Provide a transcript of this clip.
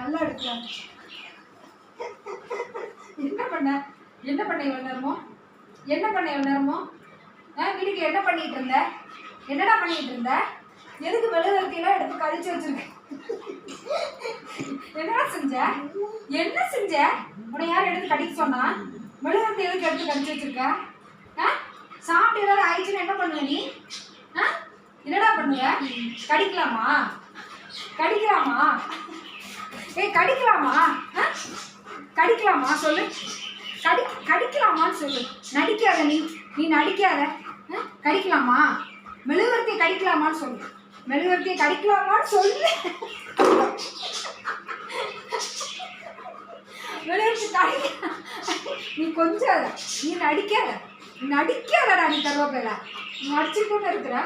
நல்லா எடுக்கலாம். என்ன பண்ண இவ்வளோ நேரமோ? வீட்டுக்கு என்ன பண்ணிட்டு இருந்த? என்னடா பண்ணிட்டு இருந்த? எதுக்கு மெழுகுவர்த்தியெல்லாம் எடுத்து கழிச்சு வச்சிருக்க? என்னடா செஞ்ச? என்ன செஞ்ச? உன்னை யார் எடுத்து கடிக்க சொன்னா? மெழுகுவர்த்தி எதுக்கு எடுத்து கழிச்சு வச்சிருக்க? சாப்பிட்டு ஏதாவது ஆயிடுச்சுன்னு என்ன பண்ணுவ நீ? என்னடா பண்ணுவ? கடிக்கலாமா? கடிக்கலாமா சொல்லு. கடிக்கலாமான்னு சொல்லு. நடிக்காத நீ நடிக்காத. கடிக்கலாமா? மெழுகுவர்த்தியை கடிக்கலாமான்னு சொல்லு. நீ கொஞ்சம் நீ நடிக்காதடா. நீ கருவேப்பிலை நடிச்சுட்டு இருக்கிற.